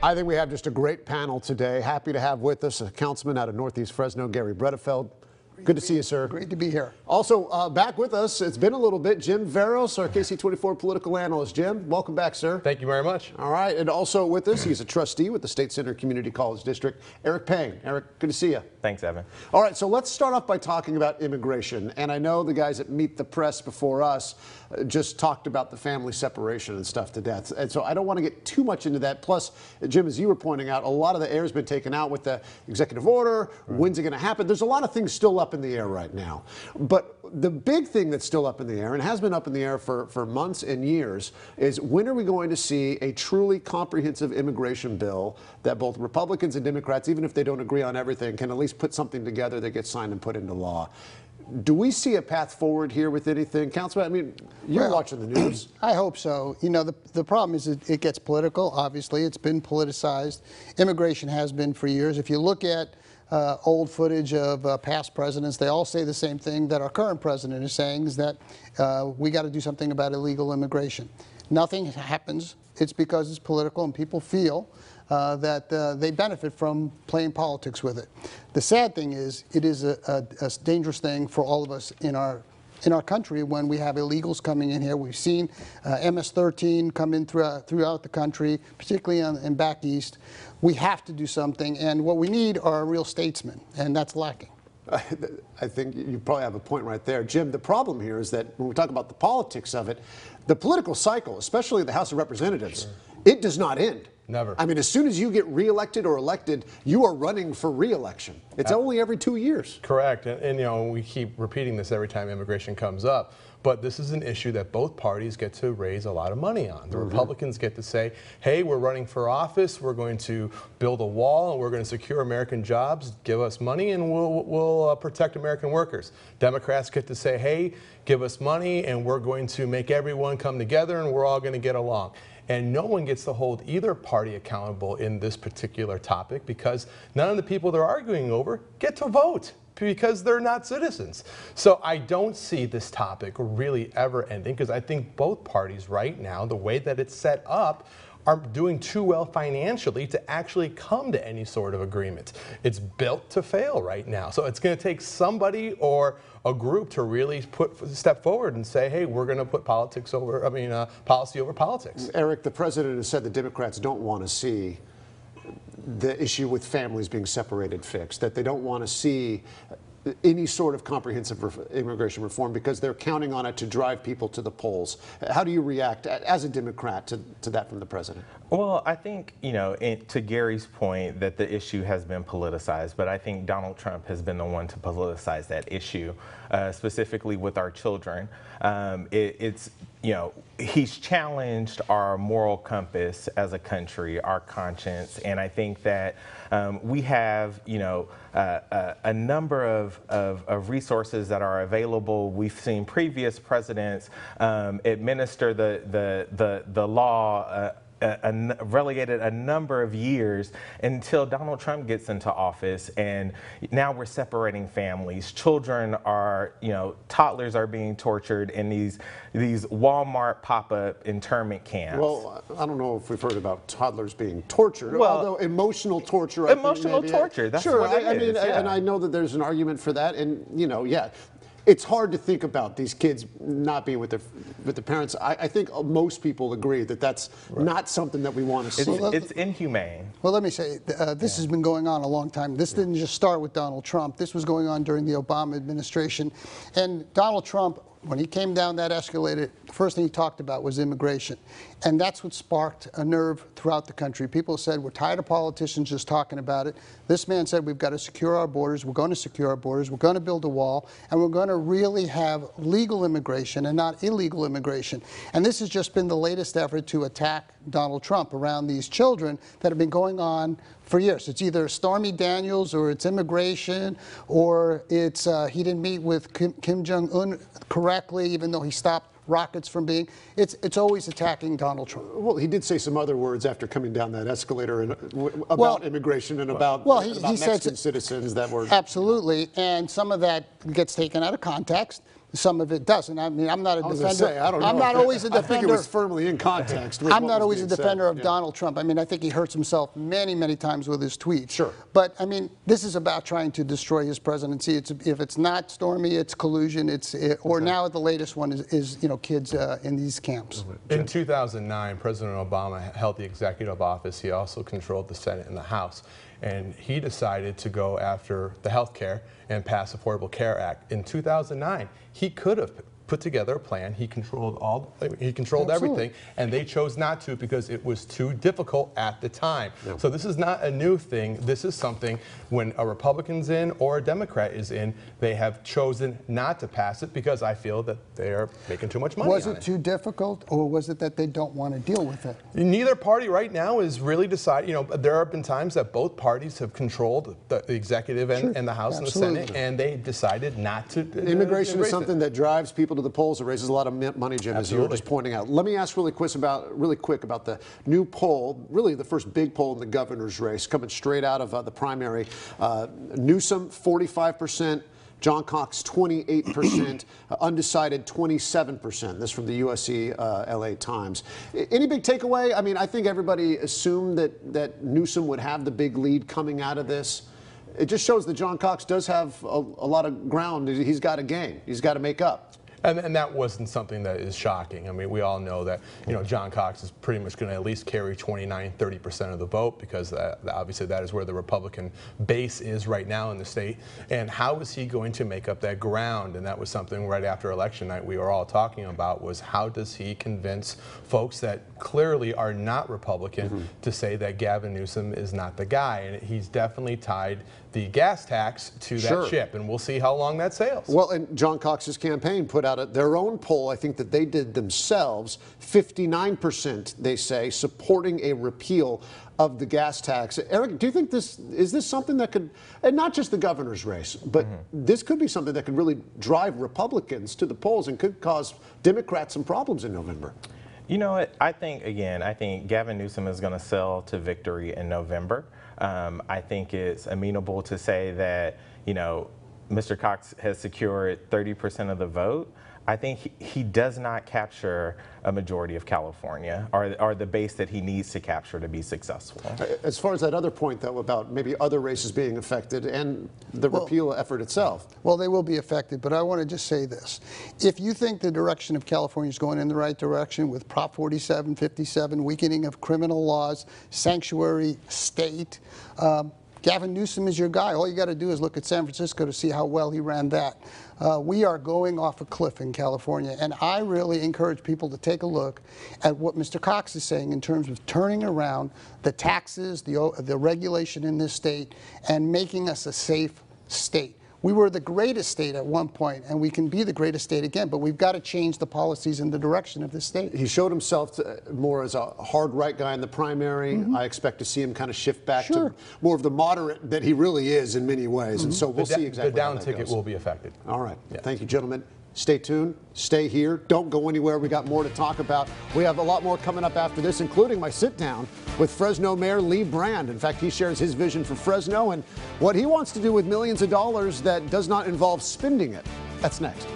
I think we have just a great panel today. Happy to have with us a councilman out of Northeast Fresno, Gary Bredefeld. Good to see you, sir. Great to be here. Also, back with us, it's been a little bit, Jim Veros, our KC24 political analyst. Jim, welcome back, sir. Thank you very much. All right, and also with us, he's a trustee with the State Center Community College District, Eric Payne. Eric, good to see you. Thanks, Evan. All right, so let's start off by talking about immigration. And I know the guys at Meet the Press before us just talked about the family separation and stuff to death. And so I don't want to get too much into that. Plus, Jim, as you were pointing out, a lot of the air has been taken out with the executive order. Right. When's it going to happen? There's a lot of things still up in the air right now. But the big thing that's still up in the air, and has been up in the air for months and years, is when are we going to see a truly comprehensive immigration bill that both Republicans and Democrats, even if they don't agree on everything, can at least put something together that gets signed and put into law? Do we see a path forward here with anything? Councilman, I mean, you're watching the news. I hope so. You know, the problem is it gets political, obviously. It's been politicized. Immigration has been for years. If you look at old footage of past presidents, they all say the same thing that our current president is saying, is that we got to do something about illegal immigration. Nothing happens. It's because it's political and people feel that they benefit from playing politics with it. The sad thing is, it is a dangerous thing for all of us in our country when we have illegals coming in here. We've seen MS-13 come in throughout the country, particularly in back east. We have to do something, and what we need are real statesmen, and that's lacking. I think you probably have a point right there. Jim, the problem here is that when we talk about the politics of it, the political cycle, especially the House of Representatives, it does not end. Never. I mean, as soon as you get reelected or elected, you are running for reelection. It's only every 2 years. Correct. And, you know, we keep repeating this every time immigration comes up. But this is an issue that both parties get to raise a lot of money on. The Republicans get to say, hey, we're running for office, we're going to build a wall, and we're going to secure American jobs, give us money, and we'll protect American workers. Democrats get to say, hey, give us money, and we're going to make everyone come together, and we're all going to get along. And no one gets to hold either party accountable in this particular topic because none of the people they're arguing over get to vote because they're not citizens. So I don't see this topic really ever ending because I think both parties right now, the way that it's set up, are doing too well financially to actually come to any sort of agreement. It's built to fail right now. So it's going to take somebody or a group to really step forward and say, hey, we're going to put policy over politics. Eric, the president has said the Democrats don't want to see the issue with families being separated fixed, that they don't want to see any sort of comprehensive immigration reform because they're counting on it to drive people to the polls. How do you react as a Democrat to that from the president? Well, I think, you know, to Gary's point that the issue has been politicized, but I think Donald Trump has been the one to politicize that issue, specifically with our children. It's, you know, he's challenged our moral compass as a country, our conscience, and I think that we have, you know, a number of resources that are available. We've seen previous presidents administer the law relegated a number of years until Donald Trump gets into office, and now we're separating families. Children are, you know, toddlers are being tortured in these Walmart pop-up internment camps. Well, I don't know if we've heard about toddlers being tortured, well, although emotional torture. Emotional torture, that's sure, what it is. Yeah. And I know that there's an argument for that, and, you know, yeah. It's hard to think about these kids not being with the parents. I think most people agree that that's not something that we want to see. It's inhumane. Well, let me say, this has been going on a long time. This didn't just start with Donald Trump. This was going on during the Obama administration. And Donald Trump, when he came down that escalator, the first thing he talked about was immigration. And that's what sparked a nerve throughout the country. People said, we're tired of politicians just talking about it. This man said, we've got to secure our borders. We're going to secure our borders. We're going to build a wall. And we're going to really have legal immigration and not illegal immigration. And this has just been the latest effort to attack Donald Trump around these children that have been going on for years. It's either Stormy Daniels or it's immigration or it's he didn't meet with Kim Jong-un correctly, even though he stopped rockets from being. It's always attacking Donald Trump. Well, he did say some other words after coming down that escalator and about immigration and about he Mexican citizens that were. Absolutely, and some of that gets taken out of context. some of it doesn't. I mean, I'm not a I was gonna defender. say, I don't know. I'm not always a I think it defender. was firmly in context. with I'm what not was always a being said. defender of Yeah. Donald Trump. I mean, I think he hurts himself many, many times with his tweets. Sure. But I mean, this is about trying to destroy his presidency. If it's not Stormy, it's collusion. Or now the latest one is kids in these camps. In 2009, President Obama held the executive office. He also controlled the Senate and the House. And he decided to go after the health care and pass Affordable Care Act. In 2009, he could have put together a plan. He controlled everything, and they chose not to because it was too difficult at the time. Yep. So this is not a new thing. This is something when a Republican's in or a Democrat is in, they have chosen not to pass it because I feel that they are making too much money. Was it too difficult, or was it that they don't want to deal with it? Neither party right now is really deciding. There have been times that both parties have controlled the executive and the House and the Senate, and they decided not to. Immigration is something that drives people to the polls. It raises a lot of money, Jim, as you were just pointing out. Let me ask really quick about the new poll, really the first big poll in the governor's race, coming straight out of the primary. Newsom, 45%. John Cox, 28%, undecided, 27%. This from the USC LA Times. Any big takeaway? I mean, I think everybody assumed that Newsom would have the big lead coming out of this. It just shows that John Cox does have a lot of ground he's got to gain. He's got to make up. And that wasn't something that is shocking. I mean, we all know that, John Cox is pretty much going to at least carry 29-30% of the vote because obviously that is where the Republican base is right now in the state. And how is he going to make up that ground? And that was something right after election night we were all talking about, was how does he convince folks that clearly are not Republican to say that Gavin Newsom is not the guy? And he's definitely tied the gas tax to that ship, and we'll see how long that sails. Well, and John Cox's campaign put out their own poll, I think that they did themselves, 59%, they say, supporting a repeal of the gas tax. Eric, do you think is this something that could, and not just the governor's race, but this could be something that could really drive Republicans to the polls and could cause Democrats some problems in November? You know what? I think Gavin Newsom is going to sail to victory in November. I think it's amenable to say that, Mr. Cox has secured 30% of the vote. I think he does not capture a majority of California or the base that he needs to capture to be successful. As far as that other point, though, about maybe other races being affected and the repeal effort itself. Well, they will be affected, but I want to just say this. If you think the direction of California is going in the right direction with Prop 47, 57, weakening of criminal laws, sanctuary state, Gavin Newsom is your guy. All you got to do is look at San Francisco to see how well he ran that. We are going off a cliff in California, and I really encourage people to take a look at what Mr. Cox is saying in terms of turning around the taxes, the regulation in this state, and making us a safe state. We were the greatest state at one point, and we can be the greatest state again, but we've got to change the policies and the direction of the state. He showed himself more as a hard right guy in the primary. I expect to see him kind of shift back to more of the moderate that he really is in many ways, and so we'll see exactly the how down that ticket goes. will be affected. All right. Yeah. Thank you, gentlemen. Stay tuned. Stay here. Don't go anywhere. We got more to talk about. We have a lot more coming up after this, including my sit-down with Fresno Mayor Lee Brand. In fact, he shares his vision for Fresno and what he wants to do with millions of dollars that does not involve spending it. That's next.